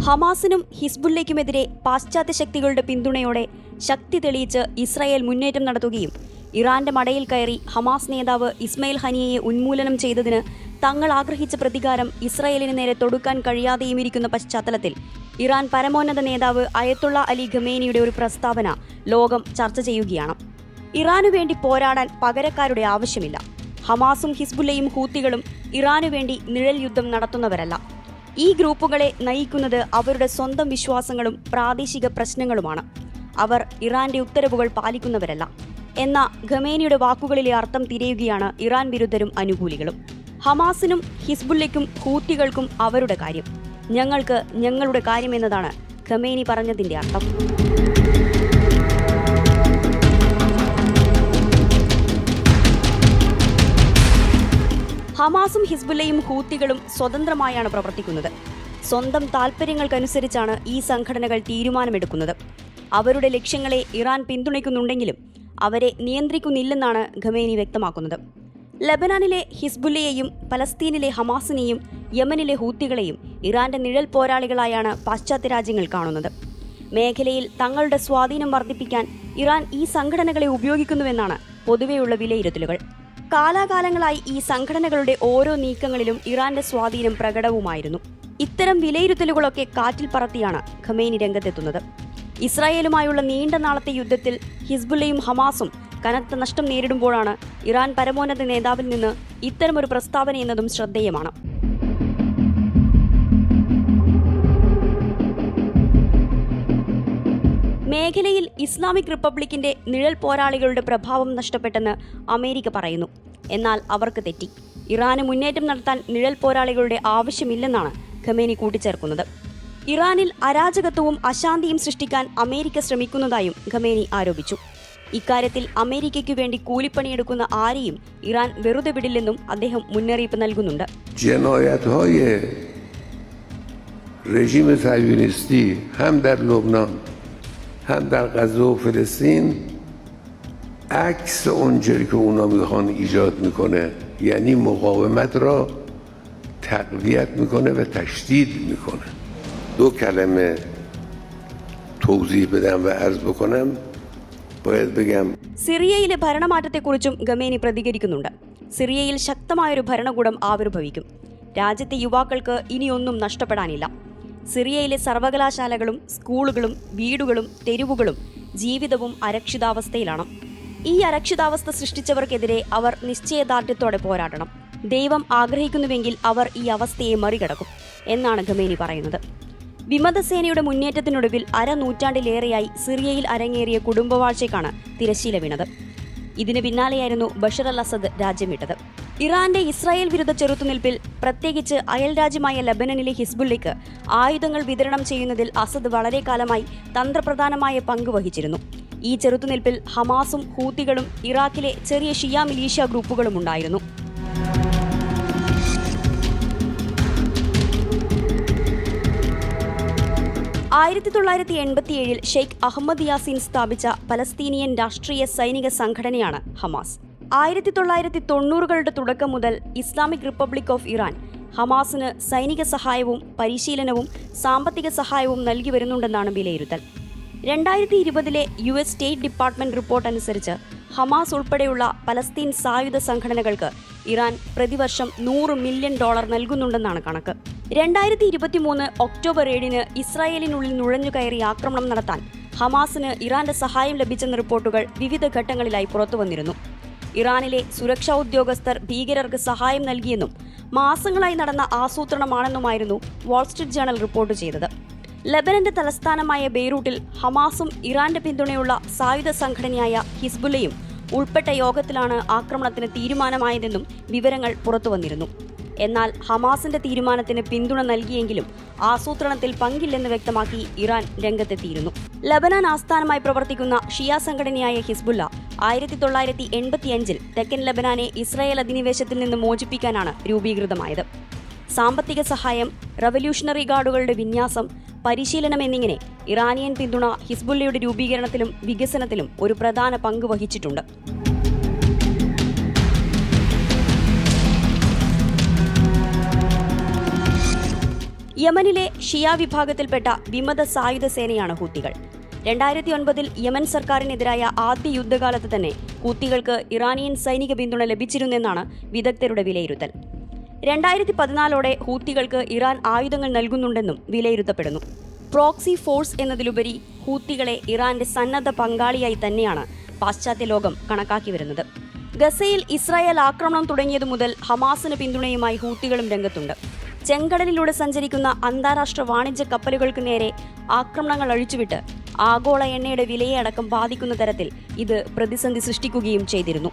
ഹമാസിനും ഹിസ്ബുല്ലയ്ക്കുമെതിരെ പാശ്ചാത്യ ശക്തികളുടെ പിന്തുണയോടെ ശക്തി തെളിയിച്ച് ഇസ്രായേൽ മുന്നേറ്റം നടത്തുകയും ഇറാന്റെ മടയിൽ കയറി ഹമാസ് നേതാവ് ഇസ്മയിൽ ഹനിയയെ ഉന്മൂലനം ചെയ്തതിന് തങ്ങൾ ആഗ്രഹിച്ച പ്രതികാരം ഇസ്രായേലിന് നേരെ തൊടുക്കാൻ കഴിയാതെയും ഇരിക്കുന്ന പശ്ചാത്തലത്തിൽ ഇറാൻ പരമോന്നത നേതാവ് അയത്തുള്ള അലി ഖമേനിയുടെ ഒരു പ്രസ്താവന ലോകം ചർച്ച ചെയ്യുകയാണ്. ഇറാനു വേണ്ടി പോരാടാൻ പകരക്കാരുടെ ആവശ്യമില്ല. ഹമാസും ഹിസ്ബുല്ലയും ഹൂത്തികളും ഇറാനു വേണ്ടി നിഴൽ യുദ്ധം നടത്തുന്നവരല്ല. ഈ ഗ്രൂപ്പുകളെ നയിക്കുന്നത് അവരുടെ സ്വന്തം വിശ്വാസങ്ങളും പ്രാദേശിക പ്രശ്നങ്ങളുമാണ്. അവർ ഇറാന്റെ ഉത്തരവുകൾ പാലിക്കുന്നവരല്ല എന്ന ഖമേനിയുടെ വാക്കുകളിലെ അർത്ഥം തിരയുകയാണ് ഇറാൻ വിരുദ്ധരും അനുകൂലികളും. ഹമാസിനും ഹിസ്ബുല്ലയ്ക്കും ഹൂത്തികൾക്കും അവരുടെ കാര്യം, ഞങ്ങൾക്ക് ഞങ്ങളുടെ കാര്യം എന്നതാണ് ഖമേനി പറഞ്ഞതിന്റെ അർത്ഥം. ഹമാസും ഹിസ്ബുല്ലയും ഹൂത്തികളും സ്വതന്ത്രമായാണ് പ്രവർത്തിക്കുന്നത്. സ്വന്തം താൽപ്പര്യങ്ങൾക്കനുസരിച്ചാണ് ഈ സംഘടനകൾ തീരുമാനമെടുക്കുന്നത്. അവരുടെ ലക്ഷ്യങ്ങളെ ഇറാൻ പിന്തുണയ്ക്കുന്നുണ്ടെങ്കിലും അവരെ നിയന്ത്രിക്കുന്നില്ലെന്നാണ് ഖമേനി വ്യക്തമാക്കുന്നത്. ലബനാനിലെ ഹിസ്ബുല്ലയെയും പലസ്തീനിലെ ഹമാസിനെയും യമനിലെ ഹൂത്തികളെയും ഇറാന്റെ നിഴൽ പോരാളികളായാണ് പാശ്ചാത്യ രാജ്യങ്ങൾ കാണുന്നത്. മേഖലയിൽ തങ്ങളുടെ സ്വാധീനം വർദ്ധിപ്പിക്കാൻ ഇറാൻ ഈ സംഘടനകളെ ഉപയോഗിക്കുന്നുവെന്നാണ് പൊതുവെയുള്ള വിലയിരുത്തലുകൾ. കാലാകാലങ്ങളായി ഈ സംഘടനകളുടെ ഓരോ നീക്കങ്ങളിലും ഇറാന്റെ സ്വാധീനം പ്രകടവുമായിരുന്നു. ഇത്തരം വിലയിരുത്തലുകളൊക്കെ കാറ്റിൽ പറത്തിയാണ് ഖമേനി രംഗത്തെത്തുന്നത്. ഇസ്രായേലുമായുള്ള നീണ്ട നാളത്തെ യുദ്ധത്തിൽ ഹിസ്ബുല്ലയും ഹമാസും കനത്ത നഷ്ടം നേരിടുമ്പോഴാണ് ഇറാൻ പരമോന്നത നേതാവിൽ നിന്ന് ഇത്തരമൊരു പ്രസ്താവന എന്നതും ശ്രദ്ധേയമാണ്. മേഖലയിൽ ഇസ്ലാമിക് റിപ്പബ്ലിക്കിന്റെ നിഴൽ പോരാളികളുടെ പ്രഭാവം നഷ്ടപ്പെട്ടെന്ന് അമേരിക്ക പറയുന്നു. എന്നാൽ അവർക്ക് തെറ്റി. ഇറാന് മുന്നേറ്റം നടത്താൻ നിഴൽ പോരാളികളുടെ ആവശ്യമില്ലെന്നാണ് ഖമേനി കൂട്ടിച്ചേർക്കുന്നത്. ഇറാനിൽ അരാജകത്വവും അശാന്തിയും സൃഷ്ടിക്കാൻ അമേരിക്ക ശ്രമിക്കുന്നതായും ഖമേനി ആരോപിച്ചു. ഇക്കാര്യത്തിൽ അമേരിക്കയ്ക്കു വേണ്ടി കൂലിപ്പണിയെടുക്കുന്ന ആരെയും ഇറാൻ വെറുതെ വിടില്ലെന്നും അദ്ദേഹം മുന്നറിയിപ്പ് നൽകുന്നുണ്ട്. هم در غزه و فلسطین عکس اونجوری که اونا میخوان ایجاد میکنه، یعنی مقاومت را تقویت میکنه و تشدید میکنه. دو کلمه توضیح بدم و عرض بکنم باید بگم സിറിയയിലെ ഭരണമാറ്റത്തെക്കുറിച്ചും ഖമേനി പ്രതികരിക്കുന്നുണ്ട്. സിറിയയിൽ ശക്തമായൊരു ഭരണകൂടം ആവിർഭവിക്കും. രാജ്യത്തെ യുവാക്കൾക്ക് ഇനിയൊന്നും നഷ്ടപ്പെടാനില്ല. സിറിയയിലെ സർവകലാശാലകളും സ്കൂളുകളും വീടുകളും തെരുവുകളും ജീവിതവും അരക്ഷിതാവസ്ഥയിലാണ്. ഈ അരക്ഷിതാവസ്ഥ സൃഷ്ടിച്ചവർക്കെതിരെ അവർ നിശ്ചയദാർഢ്യത്തോടെ പോരാടണം. ദൈവം ആഗ്രഹിക്കുന്നുവെങ്കിൽ അവർ ഈ അവസ്ഥയെ മറികടക്കും എന്നാണ് ഖമേനി പറയുന്നത്. വിമതസേനയുടെ മുന്നേറ്റത്തിനൊടുവിൽ അരനൂറ്റാണ്ടിലേറെയായി സിറിയയിൽ അരങ്ങേറിയ കുടുംബവാഴ്ചയ്ക്കാണ് തിരശ്ശീല വീണത്. ഇതിന് പിന്നാലെയായിരുന്നു ബഷർ അൽ അസദ് രാജ്യം വിട്ടത്. ഇറാന്റെ ഇസ്രായേൽ വിരുദ്ധ ചെറുത്തുനിൽപ്പിൽ, പ്രത്യേകിച്ച് അയൽ രാജ്യമായ ലബനനിലെ ഹിസ്ബുല്ലയ്ക്ക് ആയുധങ്ങൾ വിതരണം ചെയ്യുന്നതിൽ അസദ് വളരെ കാലമായി തന്ത്രപ്രധാനമായ പങ്ക് വഹിച്ചിരുന്നു. ഈ ചെറുത്തുനിൽപ്പിൽ ഹമാസും ഹൂത്തികളും ഇറാഖിലെ ചെറിയ ഷിയ മിലീഷ്യ ഗ്രൂപ്പുകളും ഉണ്ടായിരുന്നു. ആയിരത്തി 1987 ഷെയ്ഖ് അഹമ്മദ് യാസീൻ സ്ഥാപിച്ച പലസ്തീനിയൻ രാഷ്ട്രീയ സൈനിക സംഘടനയാണ് ഹമാസ്. 1990കളുടെ തുടക്കം മുതൽ ഇസ്ലാമിക് റിപ്പബ്ലിക് ഓഫ് ഇറാൻ ഹമാസിന് സൈനിക സഹായവും പരിശീലനവും സാമ്പത്തിക സഹായവും നൽകി വരുന്നുണ്ടെന്നാണ് വിലയിരുത്തൽ. 2020 US സ്റ്റേറ്റ് ഡിപ്പാർട്ട്മെന്റ് റിപ്പോർട്ട് അനുസരിച്ച് ഹമാസ് ഉൾപ്പെടെയുള്ള പലസ്തീൻ സായുധ സംഘടനകൾക്ക് ഇറാൻ പ്രതിവർഷം $100 മില്യൺ നൽകുന്നുണ്ടെന്നാണ് കണക്ക്. 2023 ഒക്ടോബർ 7 ഇസ്രായേലിനുള്ളിൽ നുഴഞ്ഞുകയറി ആക്രമണം നടത്താൻ ഹമാസിന് ഇറാന്റെ സഹായം ലഭിച്ചെന്ന റിപ്പോർട്ടുകൾ വിവിധ ഘട്ടങ്ങളിലായി പുറത്തുവന്നിരുന്നു. ഇറാനിലെ സുരക്ഷാ ഉദ്യോഗസ്ഥർ ഭീകരർക്ക് സഹായം നൽകിയെന്നും മാസങ്ങളായി നടന്ന ആസൂത്രണമാണെന്നുമായിരുന്നു വാൾസ്ട്രീറ്റ് ജേണൽ റിപ്പോർട്ട് ചെയ്തത്. ലബനന്റെ തലസ്ഥാനമായ ബെയ്റൂട്ടിൽ ഹമാസും ഇറാന്റെ പിന്തുണയുള്ള സായുധ സംഘടനയായ ഹിസ്ബുല്ലയും ഉൾപ്പെട്ട യോഗത്തിലാണ് ആക്രമണത്തിന് തീരുമാനമായതെന്നും വിവരങ്ങൾ പുറത്തുവന്നിരുന്നു. എന്നാൽ ഹമാസിന്റെ തീരുമാനത്തിന് പിന്തുണ നൽകിയെങ്കിലും ആസൂത്രണത്തിൽ പങ്കില്ലെന്ന് വ്യക്തമാക്കി ഇറാൻ രംഗത്തെത്തിയിരുന്നു. ലബനാൻ ആസ്ഥാനമായി പ്രവർത്തിക്കുന്ന ഷിയ സംഘടനയായ ഹിസ്ബുല്ല 1985 തെക്കൻ ലബനാനെ ഇസ്രായേൽ അധിനിവേശത്തിൽ നിന്ന് മോചിപ്പിക്കാനാണ് രൂപീകൃതമായത്. സാമ്പത്തിക സഹായം, റവല്യൂഷണറി ഗാർഡുകളുടെ വിന്യാസം, പരിശീലനം എന്നിങ്ങനെ ഇറാനിയൻ പിന്തുണ ഹിസ്ബുല്ലയുടെ രൂപീകരണത്തിലും വികസനത്തിലും ഒരു പ്രധാന പങ്ക് വഹിച്ചിട്ടുണ്ട്. യമനിലെ ഷിയ വിഭാഗത്തിൽപ്പെട്ട വിമത സായുധ സേനയാണ് ഹൂത്തികൾ. 2009 യമൻ സർക്കാരിനെതിരായ ആദ്യ യുദ്ധകാലത്ത് തന്നെ ഹൂത്തികൾക്ക് ഇറാനിയൻ സൈനിക പിന്തുണ ലഭിച്ചിരുന്നെന്നാണ് വിദഗ്ധരുടെ വിലയിരുത്തൽ. 2014 ഹൂത്തികൾക്ക് ഇറാൻ ആയുധങ്ങൾ നൽകുന്നുണ്ടെന്നും വിലയിരുത്തപ്പെടുന്നു. പ്രോക്സി ഫോഴ്സ് എന്നതിലുപരി ഹൂത്തികളെ ഇറാന്റെ സന്നദ്ധ പങ്കാളിയായി തന്നെയാണ് പാശ്ചാത്യ ലോകം കണക്കാക്കി വരുന്നത്. ഗസയിൽ ഇസ്രായേൽ ആക്രമണം തുടങ്ങിയതു മുതൽ ഹമാസിന് പിന്തുണയുമായി ഹൂത്തികളും രംഗത്തുണ്ട്. ചെങ്കടലിലൂടെ സഞ്ചരിക്കുന്ന അന്താരാഷ്ട്ര വാണിജ്യ കപ്പലുകൾക്ക് നേരെ ആക്രമണങ്ങൾ അഴിച്ചുവിട്ട് ആഗോള എണ്ണയുടെ വിലയെ അടക്കം ബാധിക്കുന്ന തരത്തിൽ ഇത് പ്രതിസന്ധി സൃഷ്ടിക്കുകയും ചെയ്തിരുന്നു.